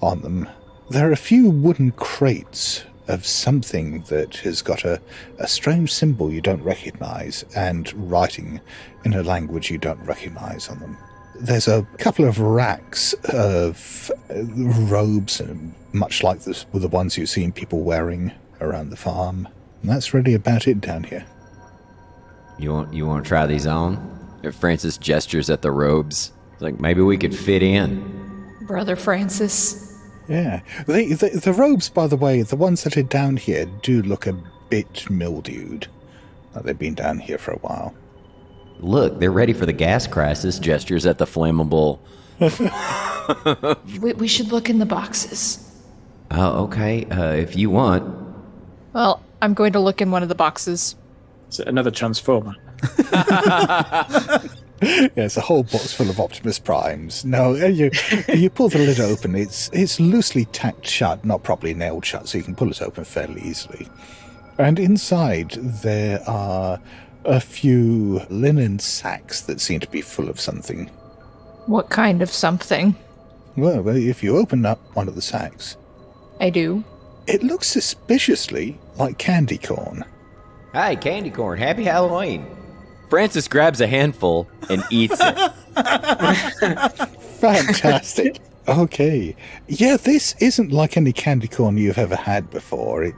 on them. There are a few wooden crates of something that has got a strange symbol you don't recognize and writing in a language you don't recognize on them. There's a couple of racks of robes, much like the ones you've seen people wearing around the farm. And that's really about it down here. You want to try these on? Francis gestures at the robes. It's like, maybe we could fit in. Brother Francis. Yeah. The robes, by the way, the ones that are down here do look a bit mildewed. Like they've been down here for a while. Look, they're ready for the gas crisis. Gestures at the flammable. We should look in the boxes. Oh, okay. If you want. Well, I'm going to look in one of the boxes. Is it another Transformer? Yeah, it's a whole box full of Optimus Primes. No, you pull the lid open. It's loosely tacked shut, not properly nailed shut, so you can pull it open fairly easily. And inside there are a few linen sacks that seem to be full of something. What kind of something? Well, if you open up one of the sacks, I do. it looks suspiciously like candy corn. Hi, candy corn. Happy Halloween. Francis grabs a handful and eats it. Fantastic. Okay. Yeah, this isn't like any candy corn you've ever had before.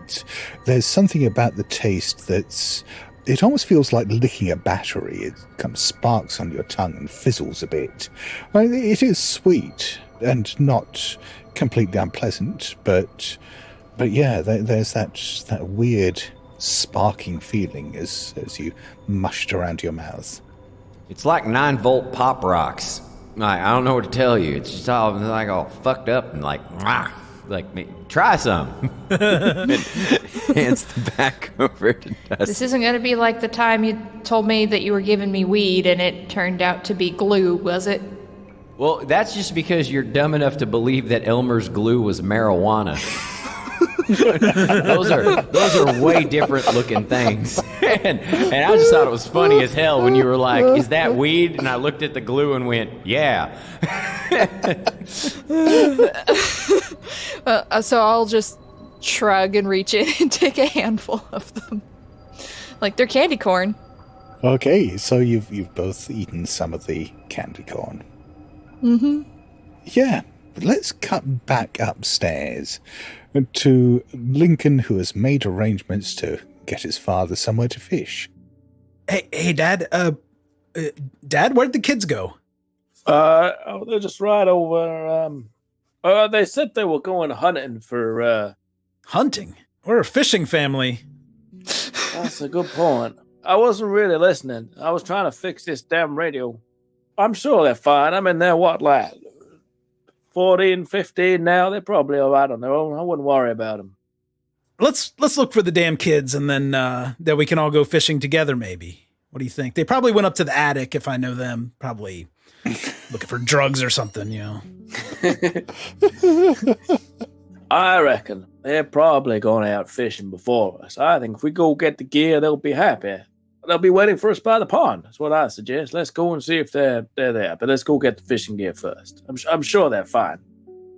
There's something about the taste it almost feels like licking a battery. It kind of sparks on your tongue and fizzles a bit. Well, it is sweet and not completely unpleasant, but yeah, there's that weird sparking feeling as you mushed around your mouth. It's like 9-volt pop rocks. I don't know what to tell you. It's just all like all fucked up and like try some. And hands the back over to Dusty. This isn't going to be like the time you told me that you were giving me weed and it turned out to be glue, was it? Well, that's just because you're dumb enough to believe that Elmer's glue was marijuana. Those are way different looking things. And I just thought it was funny as hell when you were like, is that weed? And I looked at the glue and went, yeah. So I'll just shrug and reach in and take a handful of them. Like they're candy corn. Okay, so you've both eaten some of the candy corn. Mm-hmm. Yeah, let's cut back upstairs to Lincoln, who has made arrangements to get his father somewhere to fish. Hey, Dad. Dad, where'd the kids go? They're just right over. They said they were going hunting for. Hunting? We're a fishing family. That's a good point. I wasn't really listening. I was trying to fix this damn radio. I'm sure they're fine. I mean, they're what, like 14, 15 now? They're probably, I don't know. I wouldn't worry about them. Let's look for the damn kids, and then we can all go fishing together, maybe. What do you think? They probably went up to the attic, if I know them. Probably looking for drugs or something, you know. I reckon they're probably going out fishing before us. I think if we go get the gear, they'll be happy. They'll be waiting for us by the pond. That's what I suggest. Let's go and see if they're there. But let's go get the fishing gear first. I'm sure they're fine.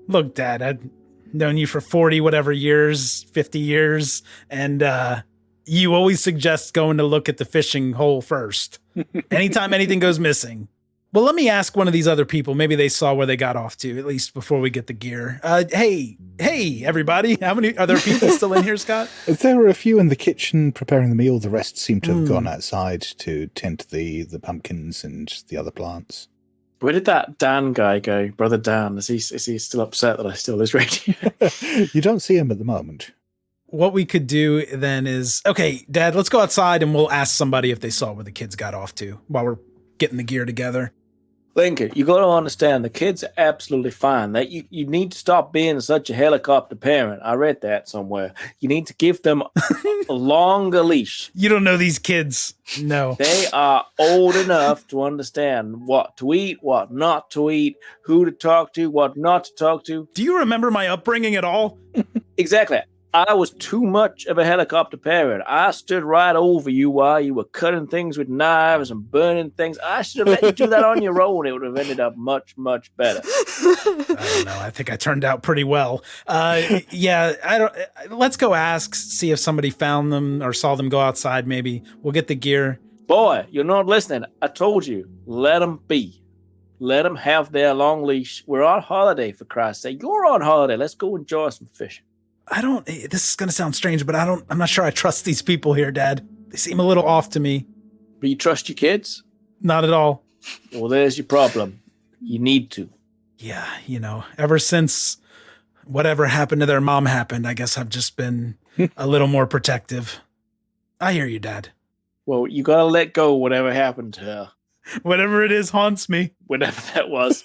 Look, Dad, I've known you for 40 whatever years, 50 years, and you always suggest going to look at the fishing hole first. Anytime anything goes missing. Well, let me ask one of these other people. Maybe they saw where they got off to, at least before we get the gear. Hey, everybody. Are there people still in here, Scott? There were a few in the kitchen preparing the meal. The rest seem to have gone outside to tend to the pumpkins and the other plants. Where did that Dan guy go? Brother Dan, is he still upset that I stole his radio? You don't see him at the moment. What we could do then is, okay, Dad, let's go outside and we'll ask somebody if they saw where the kids got off to while we're getting the gear together. Lincoln, you got to understand, the kids are absolutely fine. That you need to stop being such a helicopter parent. I read that somewhere. You need to give them a longer leash. You don't know these kids. No. They are old enough to understand what to eat, what not to eat, who to talk to, what not to talk to. Do you remember my upbringing at all? Exactly. I was too much of a helicopter parent. I stood right over you while you were cutting things with knives and burning things. I should have let you do that on your own. It would have ended up much, much better. I don't know. I think I turned out pretty well. Let's go ask, see if somebody found them or saw them go outside. Maybe we'll get the gear. Boy, you're not listening. I told you, let them be. Let them have their long leash. We're on holiday, for Christ's sake. You're on holiday. Let's go enjoy some fishing. This is going to sound strange, but I'm not sure I trust these people here, Dad. They seem a little off to me. But you trust your kids? Not at all. Well, there's your problem. You need to. Yeah, ever since whatever happened to their mom happened, I guess I've just been a little more protective. I hear you, Dad. Well, you gotta let go whatever happened to her. Whatever it is haunts me. Whatever that was.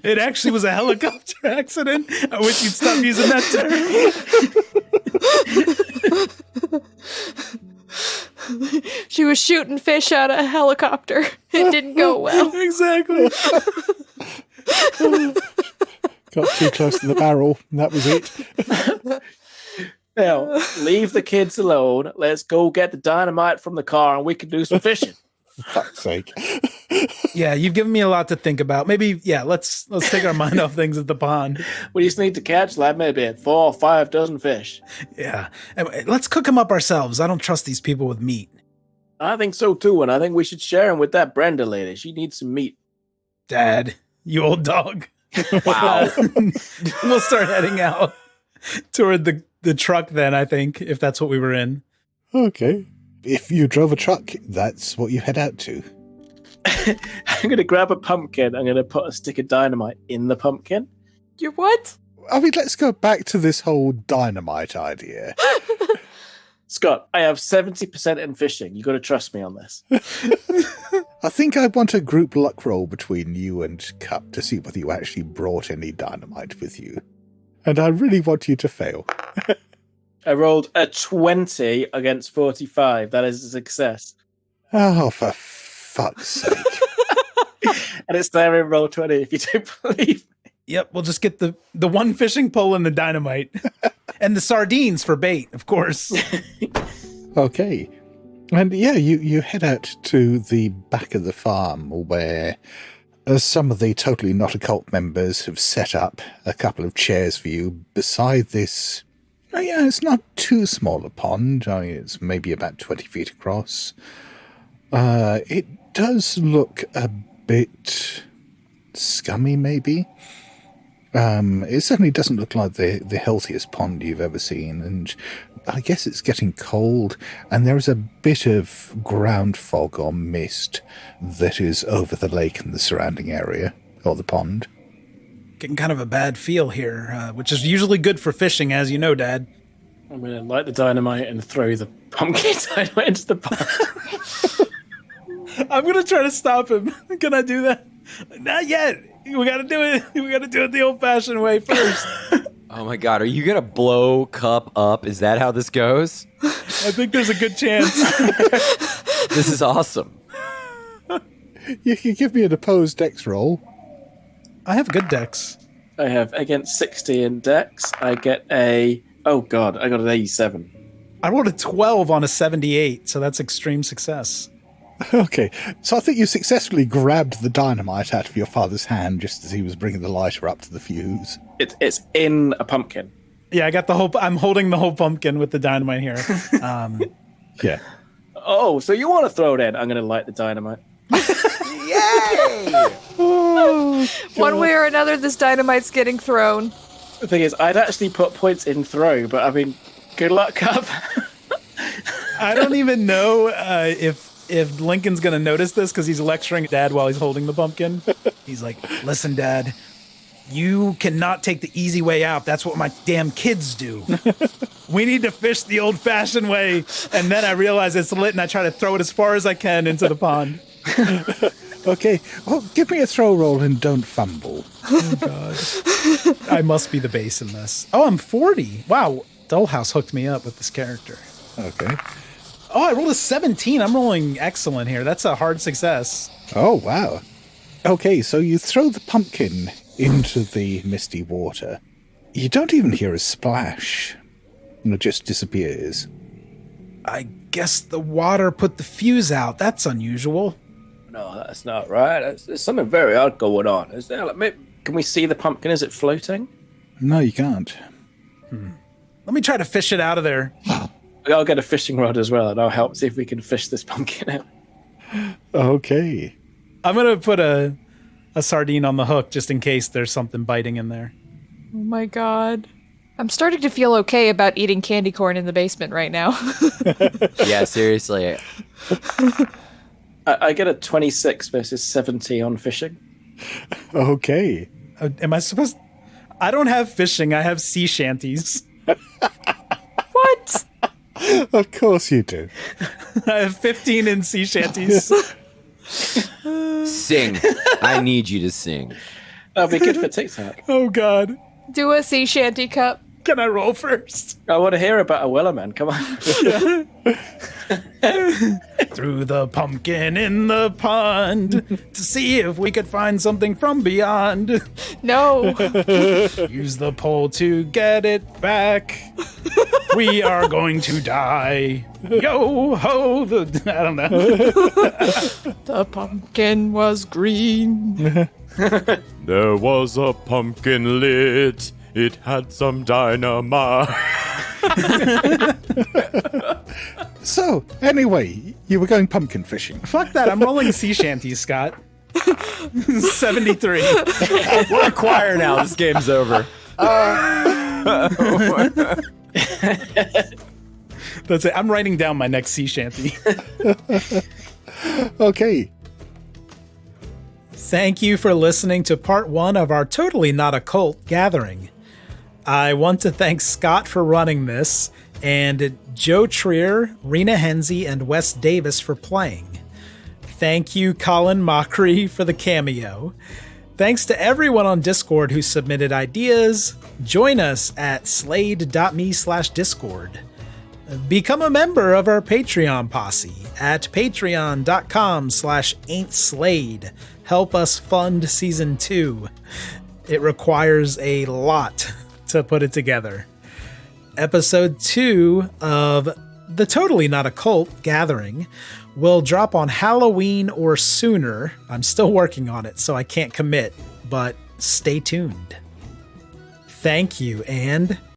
It actually was a helicopter accident. I wish you'd stop using that term. She was shooting fish out of a helicopter. It didn't go well. Exactly. Got too close to the barrel, and that was it. Now, leave the kids alone. Let's go get the dynamite from the car and we can do some fishing. For fuck's sake. Yeah, you've given me a lot to think about. Maybe, let's take our mind off things at the pond. We just need to catch like maybe 4 or 5 dozen fish. Yeah. And let's cook them up ourselves. I don't trust these people with meat. I think so too, and I think we should share them with that Brenda lady. She needs some meat. Dad, you old dog. Wow. We'll start heading out toward the truck then, I think, if that's what we were in. Okay. If you drove a truck, that's what you head out to. I'm going to grab a pumpkin. I'm going to put a stick of dynamite in the pumpkin. You what? I mean, let's go back to this whole dynamite idea. Scott, I have 70% in fishing. You got to trust me on this. I think I want a group luck roll between you and Cup to see whether you actually brought any dynamite with you. And I really want you to fail. I rolled a 20 against 45. That is a success. Oh, for fuck's sake. And it's there in roll 20 if you don't believe me. Yep, we'll just get the one fishing pole and the dynamite. And the sardines for bait, of course. Okay. And yeah, you head out to the back of the farm where some of the totally not occult members have set up a couple of chairs for you beside this. Oh yeah, it's not too small a pond. I mean, it's maybe about 20 feet across. It does look a bit scummy, maybe. It certainly doesn't look like the healthiest pond you've ever seen, and I guess it's getting cold, and there is a bit of ground fog or mist that is over the lake and the surrounding area, or the pond. Getting kind of a bad feel here, which is usually good for fishing, as you know, Dad. I'm going to light the dynamite and throw the pumpkin dynamite into the pond. I'm going to try to stop him. Can I do that? Not yet. We got to do it. We got to do it the old-fashioned way first. Oh my God, are you going to blow Cup up? Is that how this goes? I think there's a good chance. This is awesome. You can give me an opposed dex roll. I have good decks. I have against 60 in dex. I get a... Oh God, I got an 87. I rolled a 12 on a 78, so that's extreme success. Okay, so I think you successfully grabbed the dynamite out of your father's hand just as he was bringing the lighter up to the fuse. It's in a pumpkin. Yeah, I got the whole... I'm holding the whole pumpkin with the dynamite here. Yeah. Oh, so you want to throw it in? I'm going to light the dynamite. Yay! One way or another, this dynamite's getting thrown. The thing is, I'd actually put points in throw, but I mean, good luck, Cup. I don't even know if Lincoln's going to notice this because he's lecturing Dad while he's holding the pumpkin. He's like, listen, Dad, you cannot take the easy way out. That's what my damn kids do. We need to fish the old-fashioned way. And then I realize it's lit and I try to throw it as far as I can into the pond. Okay, well, give me a throw roll and don't fumble. Oh, God. I must be the base in this. Oh, I'm 40. Wow, Dollhouse hooked me up with this character. Okay. Oh, I rolled a 17. I'm rolling excellent here. That's a hard success. Oh, wow. Okay, so you throw the pumpkin into the misty water. You don't even hear a splash. It just disappears. I guess the water put the fuse out. That's unusual. No, that's not right. There's something very odd going on. Is there? Can we see the pumpkin? Is it floating? No, you can't. Let me try to fish it out of there. I'll get a fishing rod as well, and I'll help see if we can fish this pumpkin out. Okay. I'm going to put a sardine on the hook just in case there's something biting in there. Oh my God. I'm starting to feel okay about eating candy corn in the basement right now. Yeah, seriously. I get a 26 versus 70 on fishing. Okay. Am I supposed... I don't have fishing. I have sea shanties. What? Of course you do. I have 15 in sea shanties. Sing. I need you to sing. That'll be good for TikTok. Oh, God. Do a sea shanty cup. Can I roll first? I want to hear about a Wellerman. Come on. Threw the pumpkin in the pond to see if we could find something from beyond. No. Use the pole to get it back. We are going to die. Yo ho! I don't know. The pumpkin was green. There was a pumpkin lit. It had some dynamite. So, anyway, you were going pumpkin fishing. Fuck that! I'm rolling sea shanties, Scott. 73. We're a choir now. This game's over. That's it. I'm writing down my next sea shanty. Okay. Thank you for listening to part 1 of our Totally Not a Cult gathering. I want to thank Scott for running this, and Joe Trier, Rina Haenze, and Wes Davis for playing. Thank you, Colin Mockery, for the cameo. Thanks to everyone on Discord who submitted ideas. Join us at slade.me/Discord. Become a member of our Patreon posse at patreon.com/ain'tslade. Help us fund season 2. It requires a lot to put it together. Episode 2 of the Totally Not a Cult gathering will drop on Halloween or sooner. I'm still working on it, so I can't commit, but stay tuned. Thank you, and